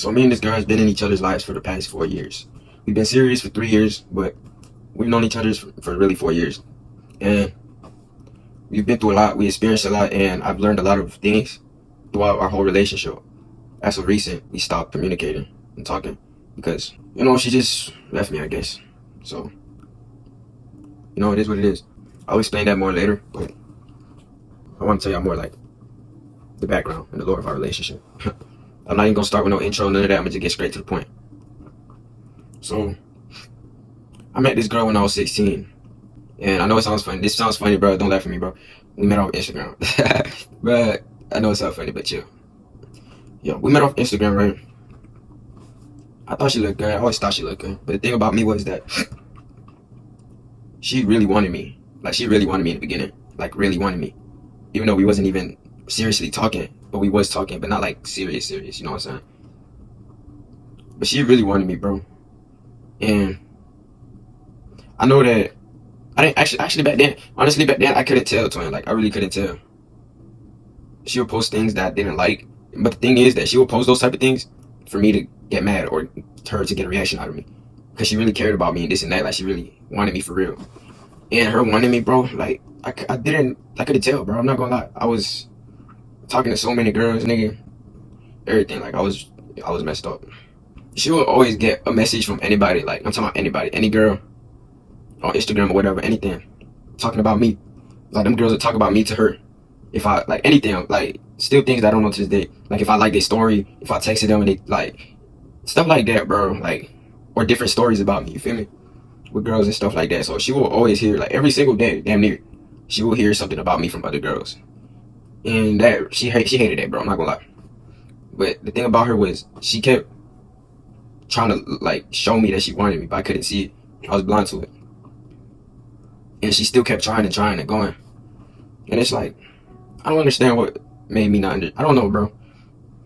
So me and this girl has been in each other's lives for the past 4 years. We've been serious for 3 years, but we've known each other for really 4 years. And we've been through a lot. We experienced a lot, and I've learned a lot of things throughout our whole relationship. As of recent, we stopped communicating and talking because, she just left me, I guess. So, it is what it is. I'll explain that more later, but I want to tell y'all more like the background and the lore of our relationship. I'm not even going to start with no intro, none of that. I'm going to just get straight to the point. So, I met this girl when I was 16. And I know it sounds funny. This sounds funny, bro. Don't laugh at me, bro. We met off Instagram. But I know it sounds funny, but chill. Yo, we met off Instagram, right? I thought she looked good. I always thought she looked good. But the thing about me was that she really wanted me. Like, she really wanted me in the beginning. Like, really wanted me. Even though we wasn't even seriously talking. But we was talking, but not like serious. You know what I'm saying? But she really wanted me, bro. And I know that I didn't actually back then. Honestly, back then I couldn't tell, twin. Like, I really couldn't tell. She would post things that I didn't like. But the thing is that she would post those type of things for me to get mad or her to get a reaction out of me. Because she really cared about me and this and that. Like, she really wanted me for real. And her wanting me, bro, like, I couldn't tell, bro. I'm not gonna lie. I was talking to so many girls, nigga. Everything. Like, I was messed up. She would always get a message from anybody. Like, I'm talking about anybody. Any girl on Instagram or whatever, anything. Talking about me. Like, them girls would talk about me to her. If I, like, anything. Like, still things that I don't know to this day. Like, if I like their story, if I texted them and they, like, stuff like that, bro. Like, or different stories about me, you feel me? With girls and stuff like that. So she will always hear, like, every single day, damn near, she will hear something about me from other girls. And that, she hated that, bro. I'm not gonna lie. But the thing about her was, she kept trying to, like, show me that she wanted me, but I couldn't see it. I was blind to it. And she still kept trying and going. And it's like, I don't understand what made me not I don't know, bro.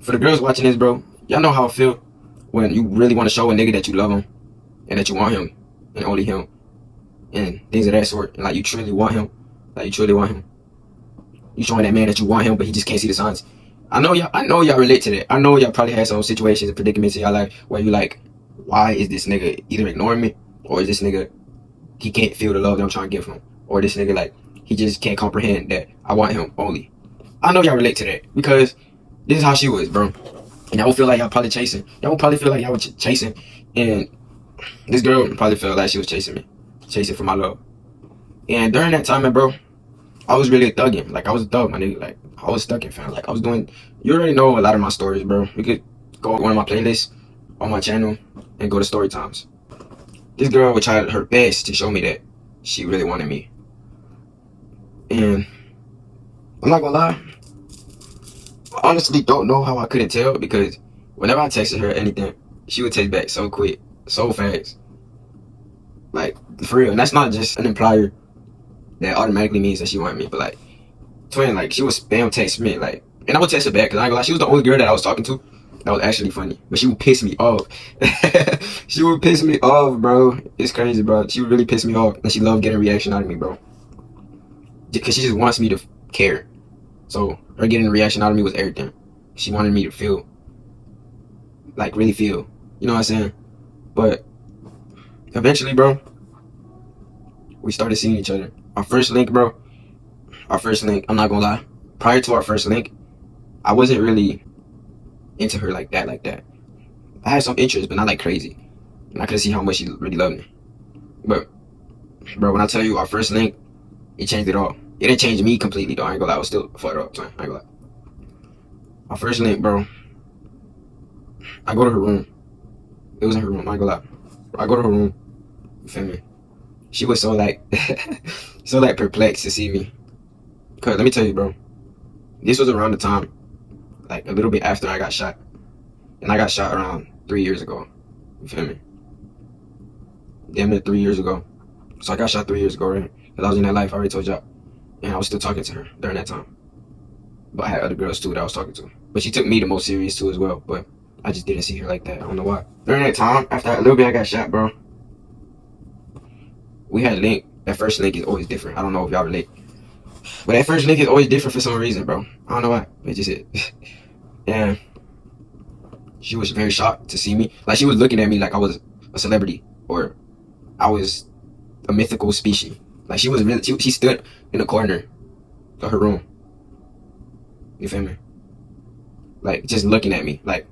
For the girls watching this, bro, y'all know how I feel when you really want to show a nigga that you love him and that you want him and only him and things of that sort. And, like, you truly want him. Like, you truly want him. You showing that man that you want him, but he just can't see the signs. I know y'all relate to that. I know y'all probably had some situations and predicaments in y'all life where you like, why is this nigga either ignoring me, or is this nigga, he can't feel the love that I'm trying to give him, or this nigga, like, he just can't comprehend that I want him only. I know y'all relate to that because this is how she was, bro. And y'all would feel like y'all probably chasing. Y'all would probably feel like y'all were chasing, and this girl probably felt like she was chasing me, chasing for my love. And during that time, bro, I was really thugging. Like, I was a thug, my nigga. Like, I was stuck in, fam. Like, I was doing, you already know a lot of my stories, bro. You could go on one of my playlists on my channel and go to story times. This girl would try her best to show me that she really wanted me. And I'm not gonna lie, I honestly don't know how I couldn't tell, because whenever I texted her anything, she would text back so quick, so fast. Like, for real. And that's not just an implier that automatically means that she wanted me, but, like, twin, like, she would spam text me, like, and I would text her back, because I ain't gonna lie, she was the only girl that I was talking to that was actually funny, but she would piss me off. She would piss me off, bro. It's crazy, bro. She would really piss me off, and she loved getting a reaction out of me, bro, because she just wants me to care. So her getting a reaction out of me was everything. She wanted me to feel, like, really feel, you know what I'm saying? But eventually, bro, we started seeing each other. Our first link, bro, I'm not gonna lie, prior to our first link, I wasn't really into her like that. I had some interest, but not like crazy. And I couldn't see how much she really loved me. But, bro, when I tell you our first link, it changed it all. It didn't change me completely, though. I ain't gonna lie, I was still fucked up. I ain't gonna lie. Our first link, bro, I go to her room. It was in her room, I ain't gonna lie. I go to her room, you feel me? She was so, like, so, like, perplexed to see me. Because let me tell you, bro, this was around the time, like, a little bit after I got shot. And I got shot around 3 years ago. You feel me? Damn near 3 years ago. So I got shot 3 years ago, right? Because I was in that life, I already told y'all. And I was still talking to her during that time. But I had other girls, too, that I was talking to. But she took me the most serious, too, as well. But I just didn't see her like that. I don't know why. During that time, after a little bit I got shot, bro, we had a link. That first link is always different. I don't know if y'all relate. But that first link is always different for some reason, bro. I don't know why. It's just it. And She was very shocked to see me. Like, she was looking at me like I was a celebrity or I was a mythical species. Like, she was really, she stood in the corner of her room. You feel me? Like, just looking at me, like,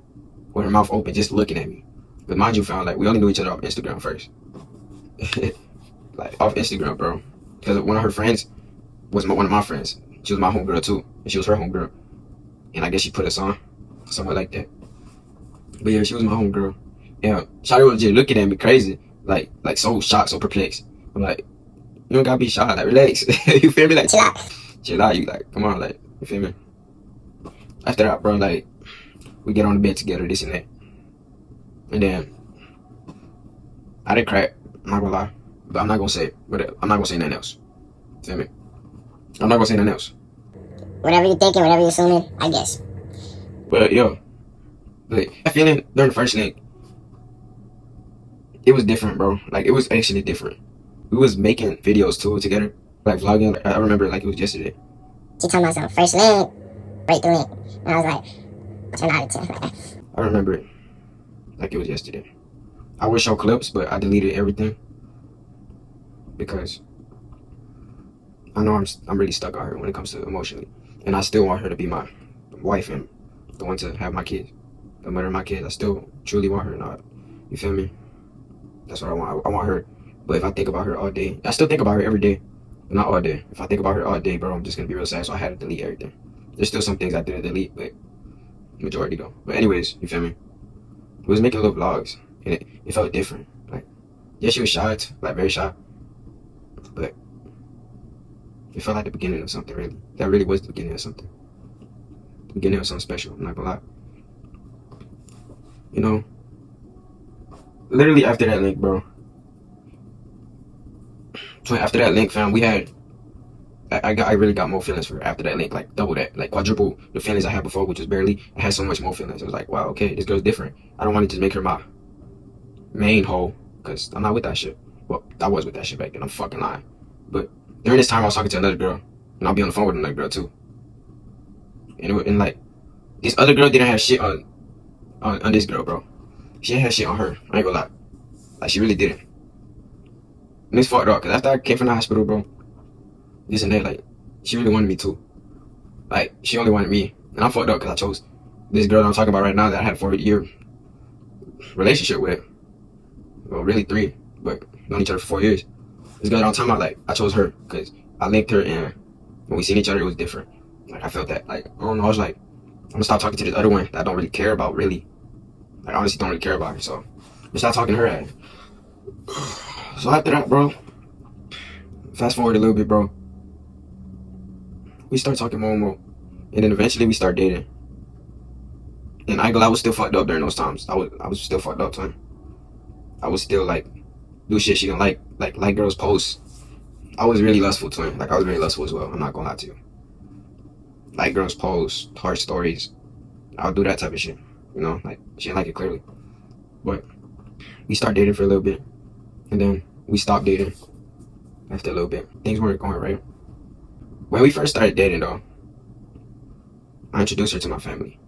with her mouth open, just looking at me. But mind you, found like we only knew each other off Instagram first. Like, off Instagram, bro. Because one of her friends was one of my friends. She was my homegirl too, and she was her homegirl. And I guess she put us on, somewhat like that. But yeah, she was my homegirl. Yeah, Shawty was just looking at me crazy, like so shocked, so perplexed. I'm like, you don't gotta be shy, like relax. You feel me? Like chill out. You like, come on, like, you feel me? After that, bro, like, we get on the bed together, this and that. And then I didn't crack, I'm not gonna lie. But I'm not gonna say it. I'm not gonna say nothing else. Feel me? I'm not gonna say nothing else. Whatever you're thinking, whatever you're assuming, I guess. But yo, like, I feeling during the first link, it was different, bro. Like, it was actually different. We was making videos too together, like vlogging. Like, I remember like it was yesterday. She talking about some first link, break the link. And I was like, 10 out of 10. I remember it like it was yesterday. I would show clips, but I deleted everything because I know I'm really stuck on her when it comes to emotionally, and I still want her to be my wife and the one to have my kids, the mother of my kids. I still truly want her, not, you feel me? That's what I want. I want her. But if I think about her all day, I still think about her every day, but not all day. If I think about her all day, bro, I'm just gonna be real sad. So I had to delete everything. There's still some things I didn't delete, but majority though. But anyways, you feel me? We was making little vlogs, and it felt different. Like, yeah, she was shy, like very shy, but it felt like the beginning of something. Really, that really was the beginning of something. The beginning of something special. I'm not gonna lie. You know, literally after that link, bro. So after that link, fam, we had. I really got more feelings for her after that link, like double that, like quadruple the feelings I had before, which was barely. I had so much more feelings. I was like, wow, okay, this girl's different. I don't want to just make her my main hoe, because I'm not with that shit. Well, I was with that shit back then. I'm fucking lying. But during this time, I was talking to another girl, and I'll be on the phone with another girl too. And like, this other girl didn't have shit on this girl, bro. She had shit on her. I ain't gonna lie. Like, she really didn't. And it's fucked up, because after I came from the hospital, bro, this and that, like, she really wanted me too. Like, she only wanted me. And I fucked up because I chose this girl that I'm talking about right now that I had a 4-year relationship with. Well, really 3, but known each other for 4 years. This girl that I'm talking about, like, I chose her because I linked her, and when we seen each other, it was different. Like, I felt that, like, I don't know, I was like, I'm gonna stop talking to this other one that I don't really care about, really. Like, I honestly don't really care about her, so I'm gonna stop talking to her at. So after that, bro, fast forward a little bit, bro. We start talking more and more, and then eventually we start dating. And I was still fucked up during those times. I was still fucked up, son. I was still like do shit she didn't like girls posts. I was really lustful, twin. Like, I was very lustful as well. I'm not gonna lie to you. Like girls posts, heart stories. I'll do that type of shit. You know, like, she didn't like it clearly. But we start dating for a little bit, and then we stopped dating after a little bit. Things weren't going right. When we first started dating, though, I introduced her to my family,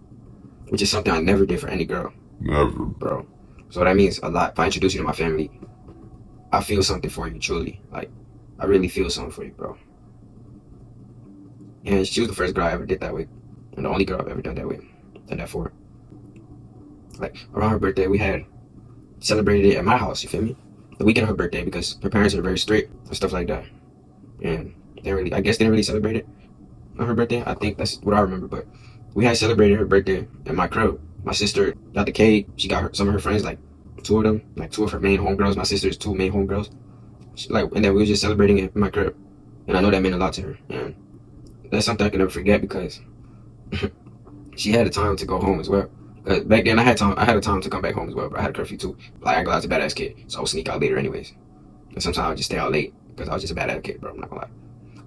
which is something I never did for any girl. Never. Bro. So that means a lot. If I introduce you to my family, I feel something for you, truly. Like, I really feel something for you, bro. And she was the first girl I ever did that with, and the only girl I've ever done that with, done that for. Like, around her birthday, we had celebrated it at my house, you feel me? The weekend of her birthday, because her parents are very strict and stuff like that. And I guess they didn't really celebrate it on her birthday. I think that's what I remember. But we had celebrated her birthday at my crib. My sister got the cake. She got some of her friends, like 2 of them, like 2 of her main homegirls. My sister's 2 main homegirls. And then we were just celebrating it in my crib. And I know that meant a lot to her. And that's something I can never forget, because she had a time to go home as well. Back then I had a time to come back home as well, but I had a curfew too. Like, I was a badass kid, so I would sneak out later anyways. And sometimes I would just stay out late because I was just a badass kid, bro. I'm not gonna lie.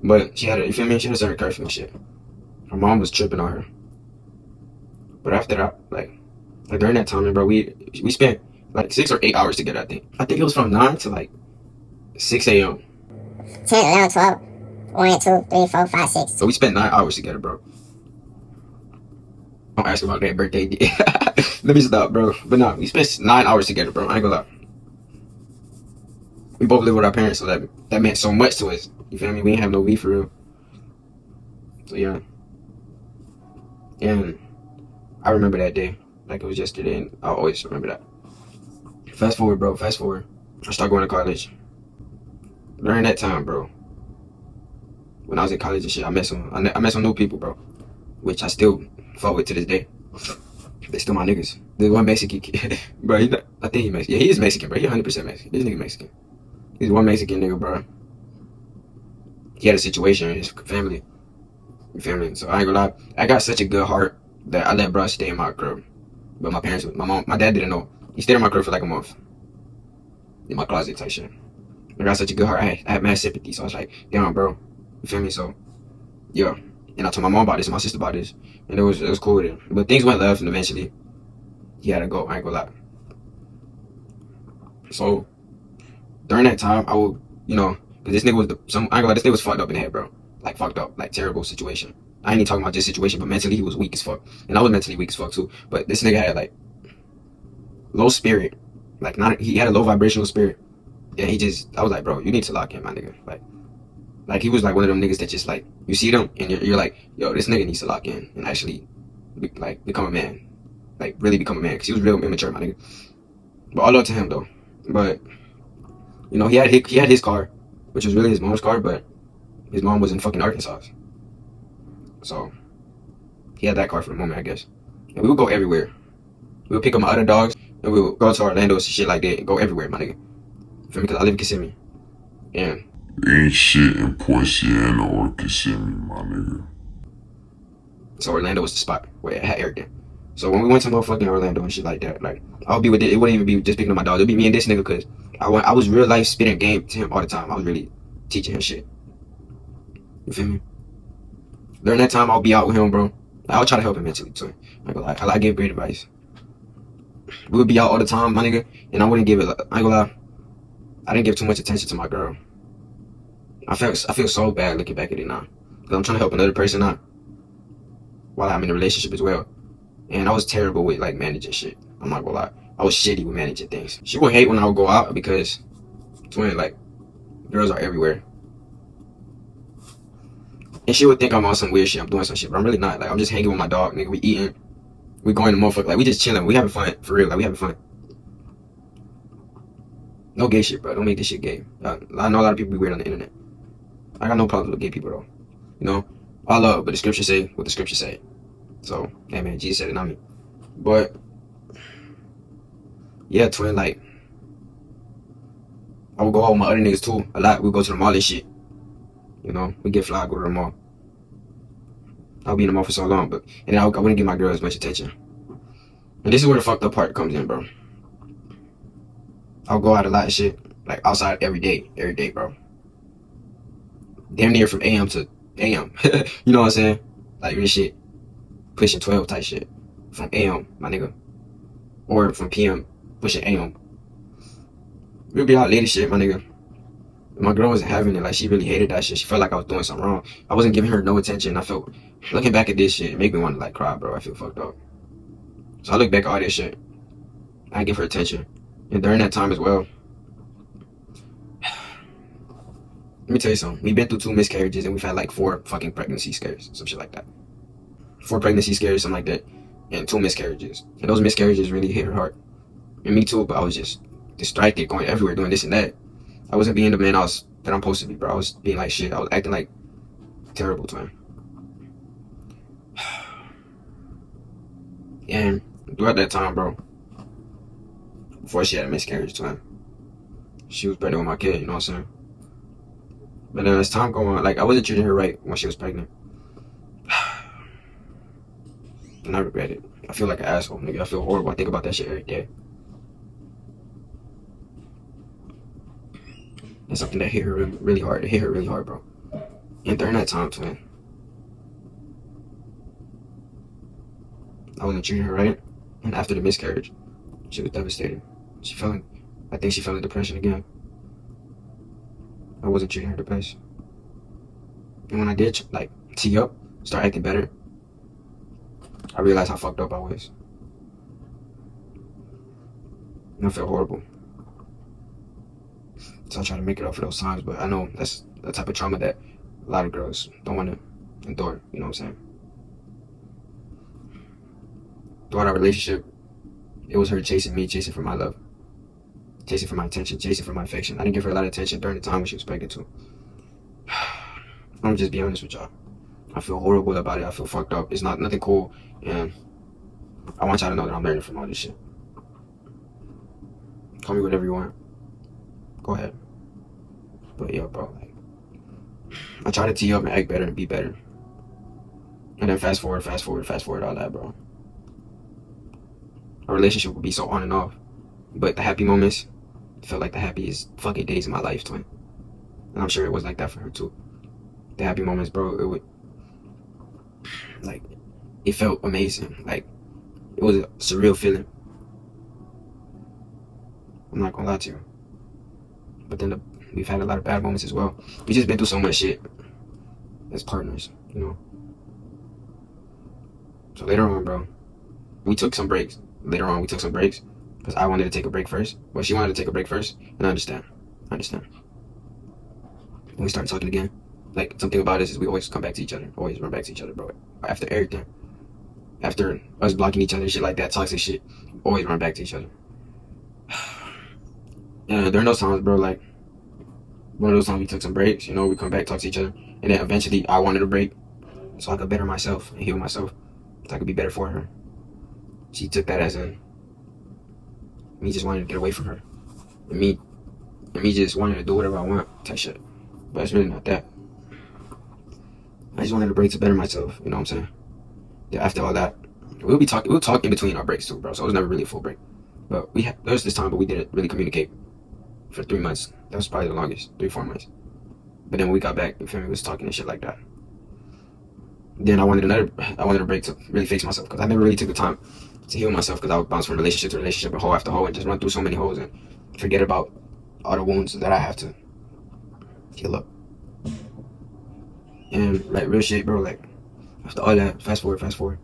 But she had you feel me? She had a certain curfew and shit. Her mom was tripping on her. But after that, like during that time, bro, we spent like 6 or 8 hours together. I think it was from 9 to like 6 a.m. 10, 11, 12, 1, 2, 3, 4, 5, 6. So we spent 9 hours together, bro. Don't ask about that birthday. Let me stop, bro. But no, we spent 9 hours together, bro. I ain't gonna lie. We both live with our parents, so that meant so much to us. You feel me? We didn't have no beef for real. So yeah. And I remember that day like it was yesterday, and I'll always remember that. Fast forward, bro. Fast forward. I started going to college. During that time, bro, when I was in college and shit, I met some new people, bro, which I still fuck with to this day. They still my niggas. There's one Mexican kid, bro. I think he Mexican. Yeah, he is Mexican, bro. He 100% Mexican. This nigga Mexican. He's one Mexican nigga, bro. He had a situation in his family. You feel me? So I ain't gonna lie. I got such a good heart that I let bro stay in my crib. But my dad didn't know. He stayed in my crib for like a month. In my closet type shit. I got such a good heart. I had mad sympathy. So I was like, damn, bro. You feel me? So, yeah. And I told my mom about this and my sister about this. And it was cool with it. But things went left and eventually he had to go. I ain't gonna lie. So, during that time, I would, because this nigga was I ain't gonna lie, this nigga was fucked up in the head, bro. Like, fucked up. Like, terrible situation. I ain't even talking about this situation, but mentally he was weak as fuck. And I was mentally weak as fuck too. But this nigga had, like, low spirit. Like, he had a low vibrational spirit. And I was like, bro, you need to lock in, my nigga. Like he was like one of them niggas that just like, you see them and you're like, yo, this nigga needs to lock in and actually become a man. Like really become a man. Cause he was real immature, my nigga. But all up to him though. But, he had his car, which was really his mom's car, but his mom was in fucking Arkansas. So he had that car for the moment, I guess. And we would go everywhere. We would pick up my other dogs and we would go to Orlando and shit like that and go everywhere, my nigga. Feel me? Cause I live in Kissimmee. And ain't shit in Porciana or Kissimmee, my nigga. So Orlando was the spot where it had everything. So when we went to motherfucking Orlando and shit like that, like I'll be with it. It wouldn't even be just picking up my dog. It'd be me and this nigga, cause I was real life spitting game to him all the time. I was really teaching him shit. You feel me? During that time, I'll be out with him, bro. I'll try to help him mentally too. I give great advice. We would be out all the time, my nigga, and I wouldn't give it. I ain't gonna lie. I didn't give too much attention to my girl. I feel so bad looking back at it now, cause I'm trying to help another person out while I'm in a relationship as well. And I was terrible with like managing shit. I'm not gonna lie. I was shitty with managing things. She would hate when I would go out because like girls are everywhere. And she would think I'm on some weird shit. I'm doing some shit, but I'm really not. Like I'm just hanging with my dog, nigga. We eating. We going to motherfucker. Like we just chilling. We having fun for real. Like we having fun. No gay shit, bro. Don't make this shit gay. I know a lot of people be weird on the internet. I got no problems with gay people though. I love, but the scripture say what the scripture say. So, hey man, Jesus said it, not me. But yeah, twin, like I would go out with my other niggas too a lot. We'd go to the mall and shit. We get fly, go to the mall. I'll be in the mall for so long, and I wouldn't give my girl as much attention. And this is where the fucked up part comes in, bro. I'll go out a lot of shit, like outside every day, bro. Damn near from AM to AM. You know what I'm saying? Like real shit. Pushing 12 type shit. From AM, my nigga. Or from PM, pushing AM. We'll be out late as shit, my nigga. My girl wasn't having it. Like, she really hated that shit. She felt like I was doing something wrong. I wasn't giving her no attention. I felt, looking back at this shit, it made me want to, like, cry, bro. I feel fucked up. So I look back at all this shit. I give her attention. And during that time as well, let me tell you something. We've been through 2 miscarriages and we've had, like, 4 fucking pregnancy scares. Some shit like that. 4 pregnancy scares, something like that. And 2 miscarriages. And those miscarriages really hit her heart. And me too, but I was just distracted, going everywhere, doing this and that. I wasn't being the man that I'm supposed to be, bro. I was being like shit. I was acting like terrible twin. And throughout that time, bro, before she had a miscarriage twin, she was pregnant with my kid, you know what I'm saying? But then as time go on, like I wasn't treating her right when she was pregnant. And I regret it. I feel like an asshole, nigga. I feel horrible. I think about that shit every day. It's something that hit her really hard. It hit her really hard, bro. And during that time, twin, I wasn't treating her right. And after the miscarriage, she was devastated. I think she fell in depression again. I wasn't treating her the best. And when I did, like, tee up, start acting better, I realized how fucked up I was. And I feel horrible. So I try to make it up for those times, but I know that's the type of trauma that a lot of girls don't want to endure. You know what I'm saying? Throughout our relationship, it was her chasing me, chasing for my love, chasing for my attention, chasing for my affection. I didn't give her a lot of attention during the time when she was pregnant too. I'm just be honest with y'all. I feel horrible about it. I feel fucked up. It's not nothing cool, and I want y'all to know that I'm learning from all this shit. Call me whatever you want. Go ahead. But yeah, bro, like, I try to tee up and act better and be better. And then fast forward all that, bro. Our relationship would be so on and off. But the happy moments felt like the happiest fucking days of my life, twin. And I'm sure it was like that for her too. The happy moments, bro, it would, like, it felt amazing. Like, it was a surreal feeling. I'm not gonna lie to you. But then we've had a lot of bad moments as well. We just been through so much shit as partners, you know. So later on, bro, we took some breaks. Because I wanted to take a break first. Well, she wanted to take a break first. And I understand. When we started talking again, like, something about us is we always come back to each other. Always run back to each other, bro. After everything. After us blocking each other, shit like that, toxic shit, always run back to each other. And during those times, bro, like, one of those times we took some breaks, you know, we come back, talk to each other. And then eventually I wanted a break so I could better myself and heal myself. So I could be better for her. She took that as in me just wanting to get away from her. And me just wanting to do whatever I want, type shit. But it's really not that. I just wanted a break to better myself, you know what I'm saying? Yeah, after all that, we'll talk in between our breaks too, bro. So it was never really a full break. But there was this time, but we didn't really communicate for 3 months. That was probably the longest, 3-4 months. But then when we got back, you feel me, we was talking and shit like that. Then I wanted a break to really fix myself, because I never really took the time to heal myself, because I would bounce from relationship to relationship and hole after hole and just run through so many holes and forget about all the wounds that I have to heal up. And like, real shit, bro, like, after all that, fast forward,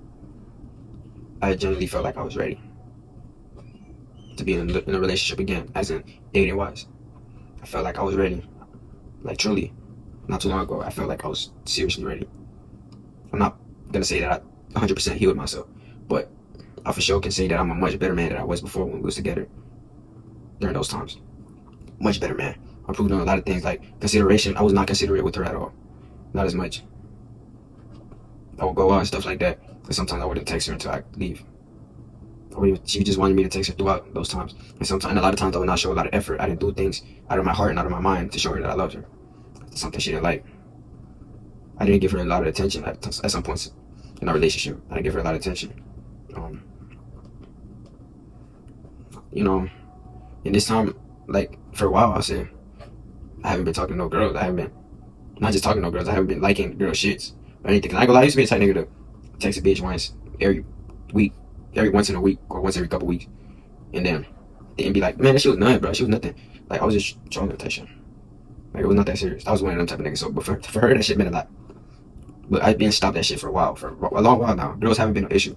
I genuinely felt like I was ready to be in a relationship again, as in dating wise. I felt like I was ready, like, truly. Not too long ago, I felt like I was seriously ready. I'm not gonna say that I 100% healed myself, but I for sure can say that I'm a much better man than I was before when we was together. During those times, much better man. I improved on a lot of things, like consideration. I was not considerate with her at all, not as much. I would go out and stuff like that, but sometimes I wouldn't text her until I leave. She just wanted me to text her throughout those times, and a lot of times I would not show a lot of effort. I didn't do things out of my heart and out of my mind to show her that I loved her. Something she didn't like. I didn't give her a lot of attention at some points in our relationship. I didn't give her a lot of attention. You know, in this time, like, for a while, I'll say, I haven't been talking to no girls. I haven't been, not just talking to no girls, I haven't been liking girl shits or anything. I ain't gonna lie, I used to be a type nigga to text a bitch once in a week, or once every couple weeks. And then be like, man, that shit was nothing, bro. She was nothing. Like, I was just trolling attention. Like, it was not that serious. I was one of them type of niggas. So, but for her, that shit meant a lot. But I've been stopped that shit for a long while now. Girls haven't been an issue.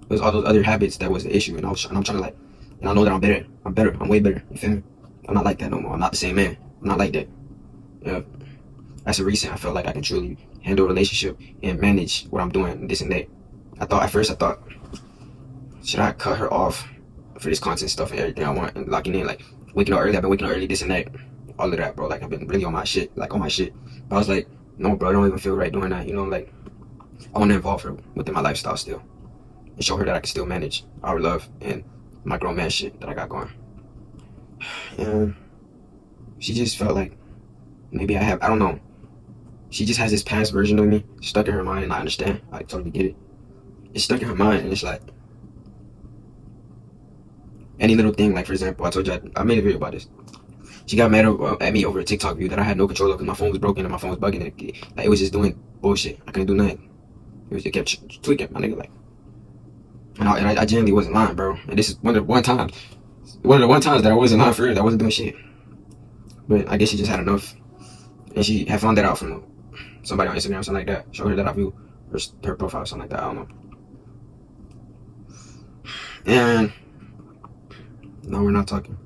It was all those other habits that was the issue, and I'm trying to, like, and I know that I'm better. I'm way better. You feel me? I'm not like that no more. I'm not the same man. I'm not like that. Yeah. That's a reason I felt like I can truly handle a relationship and manage what I'm doing, this and that. At first I thought, should I cut her off for this content stuff and everything I want, and locking in, like, waking up early. I've been waking up early, this and that, all of that, bro. Like, I've been really on my shit. But I was like, no, bro, I don't even feel right doing that. You know, like, I want to involve her within my lifestyle still, and show her that I can still manage our love and my grown man shit that I got going. And she just felt like maybe I don't know. She just has this past version of me stuck in her mind, and I understand. I totally get it. It's stuck in her mind, and it's like, any little thing, like, for example, I told you I made a video about this. She got mad at me over a TikTok view that I had no control of, because my phone was broken and my phone was bugging. It was just doing bullshit. I couldn't do nothing. It kept tweaking, my nigga, like. And I genuinely wasn't lying, bro. And this is one of the one times that I wasn't lying for real. That I wasn't doing shit. But I guess she just had enough, and she had found that out from somebody on Instagram or something like that. Showed her that I view her profile or something like that. I don't know. And No, we're not talking.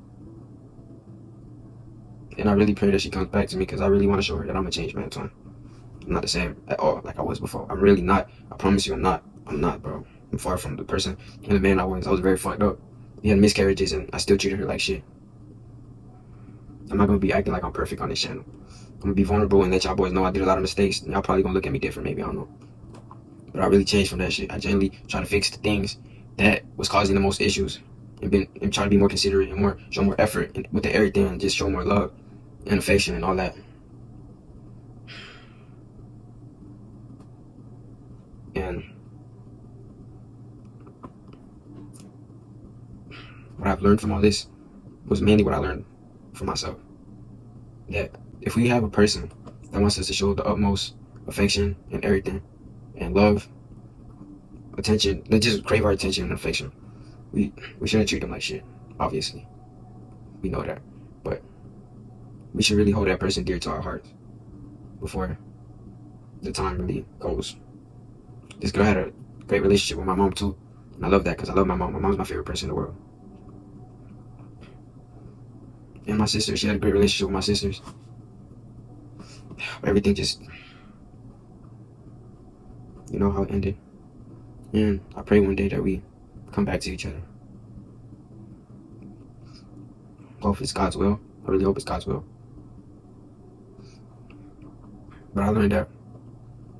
And I really pray that she comes back to me because I really want to show her that I'm a changed man, twin. I'm not the same at all like I was before. I'm really not. I promise you I'm not. I'm not, bro. I'm far from the person and the man I was. I was very fucked up. We had miscarriages and I still treated her like shit. I'm not going to be acting like I'm perfect on this channel. I'm going to be vulnerable and let y'all boys know I did a lot of mistakes. Y'all probably going to look at me different, maybe, I don't know. But I really changed from that shit. I genuinely try to fix the things that was causing the most issues. And try to be more considerate and show more effort with everything and just show more love and affection and all that. And what I've learned from all this was mainly what I learned for myself. That if we have a person that wants us to show the utmost affection and everything and love, attention, they just crave our attention and affection, we shouldn't treat them like shit, obviously. We know that. But we should really hold that person dear to our hearts before the time really goes. This girl had a great relationship with my mom too. And I love that because I love my mom. My mom's my favorite person in the world. And my sister, she had a great relationship with my sisters. Everything just, you know how it ended. And I pray one day that we come back to each other. Hope it's God's will. I really hope it's God's will. But I learned that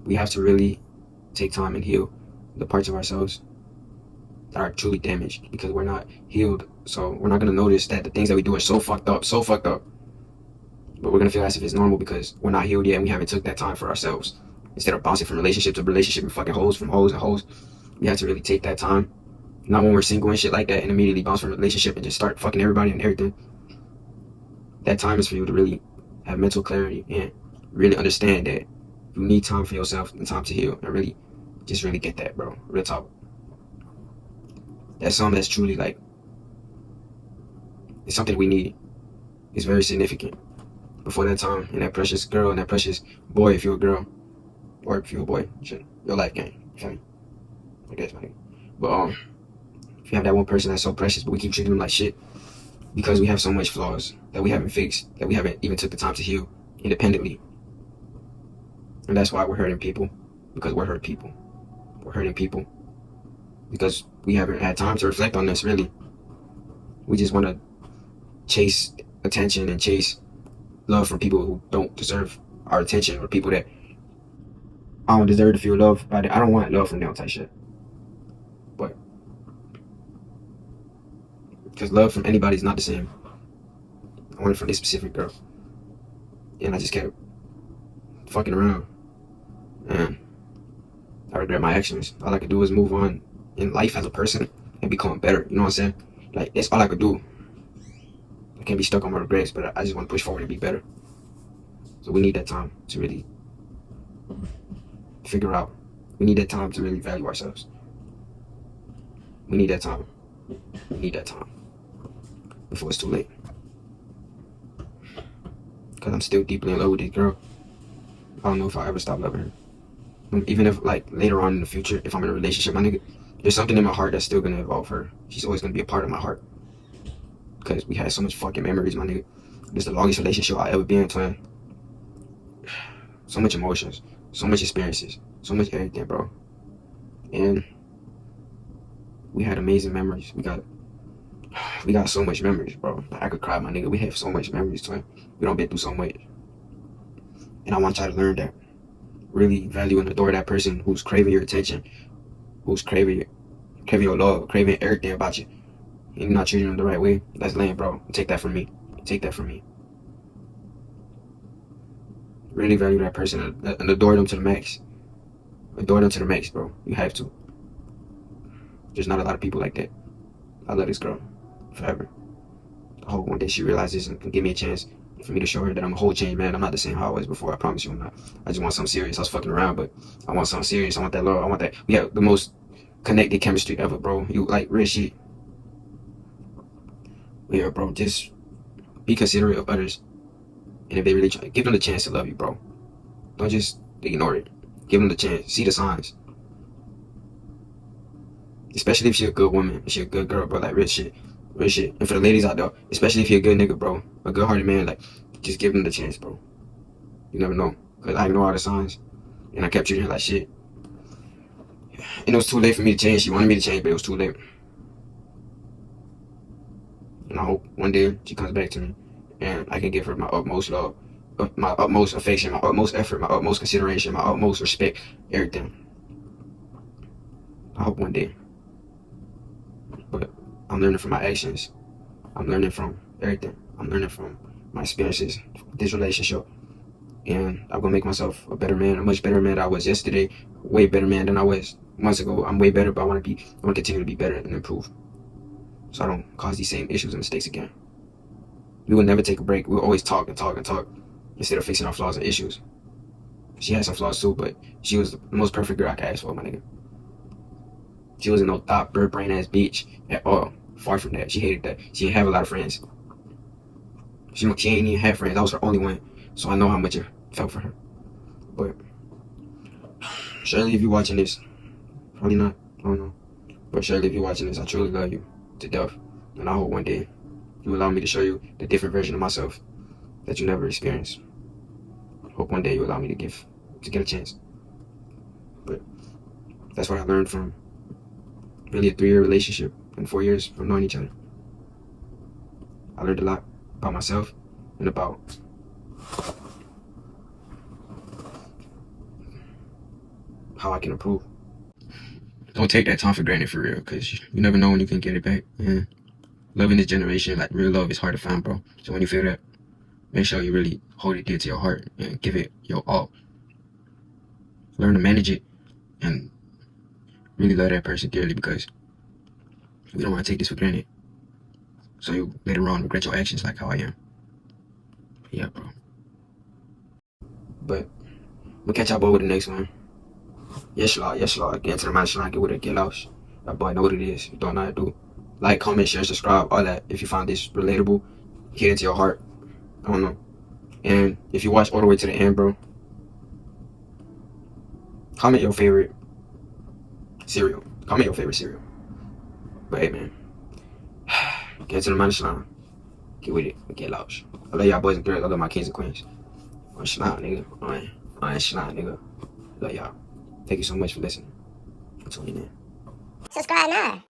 we have to really take time and heal the parts of ourselves that are truly damaged because we're not healed. So we're not going to notice that the things that we do are so fucked up. But we're going to feel as if it's normal because we're not healed yet and we haven't took that time for ourselves. Instead of bouncing from relationship to relationship and fucking hoes from hoes and hoes, we have to really take that time. Not when we're single and shit like that and immediately bounce from a relationship and just start fucking everybody and everything. That time is for you to really have mental clarity and really understand that you need time for yourself and time to heal and really get that, bro. Real talk. That's something that's truly like, it's something we need. It's very significant. Before that time, and that precious girl and that precious boy, if you're a girl, or if you're a boy, your life game. You feel me? I guess, man. But if you have that one person that's so precious, but we keep treating them like shit because we have so much flaws that we haven't fixed, that we haven't even took the time to heal independently. And that's why we're hurting people, because we're hurt people. We're hurting people because we haven't had time to reflect on this, really. We just want to chase attention and chase love from people who don't deserve our attention, or people that I don't deserve to feel love. I don't want love from them type shit. But because love from anybody is not the same. I want it from this specific girl. And I just kept fucking around. And I regret my actions. All I could do is move on in life as a person and become better. You know what I'm saying? Like, that's all I could do. I can't be stuck on my regrets, but I just want to push forward and be better. So we need that time to really figure out. We need that time to really value ourselves. We need that time. We need that time before it's too late. Because I'm still deeply in love with this girl. I don't know if I'll ever stop loving her. Even if, like, later on in the future, if I'm in a relationship, my nigga, there's something in my heart that's still gonna involve her. She's always gonna be a part of my heart. Because we had so much fucking memories, my nigga. This is the longest relationship I'll ever be in, twin. So much emotions, so much experiences, so much everything, bro. And we had amazing memories. We got so much memories, bro. I could cry, my nigga. We have so much memories, twin. We don't been through so much. And I want y'all to learn that. Really value and adore that person who's craving your attention, who's craving your love, craving everything about you, and you're not treating them the right way. That's lame, bro. Take that from me. Take that from me. Really value that person and adore them to the max. Adore them to the max, bro. You have to. There's not a lot of people like that. I love this girl forever. I hope one day she realizes and can give me a chance for me to show her that I'm a whole changed man. I'm not the same how I was before. I promise you I'm not. I just want something serious. I was fucking around, but I want something serious. I want that love. I want that. We have the most connected chemistry ever, bro. You like real shit. Yeah, bro. Just be considerate of others. And if they really try, give them the chance to love you, bro. Don't just ignore it. Give them the chance. See the signs. Especially if she's a good woman. If she's a good girl, bro. Like real shit. Real shit. And for the ladies out there, especially if you're a good nigga, bro, a good-hearted man, like, just give them the chance, bro. You never know. Because I ignore all the signs, and I kept treating her like shit. And it was too late for me to change. She wanted me to change, but it was too late. And I hope one day she comes back to me, and I can give her my utmost love, my utmost affection, my utmost effort, my utmost consideration, my utmost respect, everything. I hope one day. But I'm learning from my actions. I'm learning from everything. I'm learning from my experiences with this relationship. And I'm gonna make myself a better man, a much better man than I was yesterday, way better man than I was months ago. I'm way better, but I wanna continue to be better and improve. So I don't cause these same issues and mistakes again. We will never take a break. We'll always talk and talk and talk instead of fixing our flaws and issues. She had some flaws too, but she was the most perfect girl I could ask for, my nigga. She wasn't no thought, bird brain ass bitch at all. Far from that. She hated that. She didn't have a lot of friends. She ain't even had friends. I was her only one. So I know how much it felt for her. But Shirley, if you're watching this, probably not. I don't know. But Shirley, if you're watching this, I truly love you to death. And I hope one day you allow me to show you the different version of myself that you never experienced. I hope one day you allow me to get a chance. But that's what I learned from really a 3-year relationship and 4 years from knowing each other. I learned a lot about myself and about how I can improve. Don't take that time for granted, for real, because you never know when you can get it back. And love in this generation, like real love, is hard to find, bro. So when you feel that, make sure you really hold it dear to your heart and give it your all. Learn to manage it and really love that person dearly, because we don't want to take this for granted. So you later on regret your actions like how I am. Yeah, bro. But we'll catch y'all boy with the next one. Yes, Lord. Yes, Lord. Get to the MindofSlime. Get with it. Get lost. That boy know what it is. You don't know how to do. Like, comment, share, subscribe, all that. If you found this relatable, hit into your heart. I don't know. And if you watch all the way to the end, bro, comment your favorite cereal. Comment your favorite cereal. But hey, man, get to the MindofSlime. Get with it. Get lost. I love y'all boys and girls. I love my kings and queens. On slime, nigga. On slime, nigga. Love y'all. Thank you so much for listening. For tuning in. Subscribe now.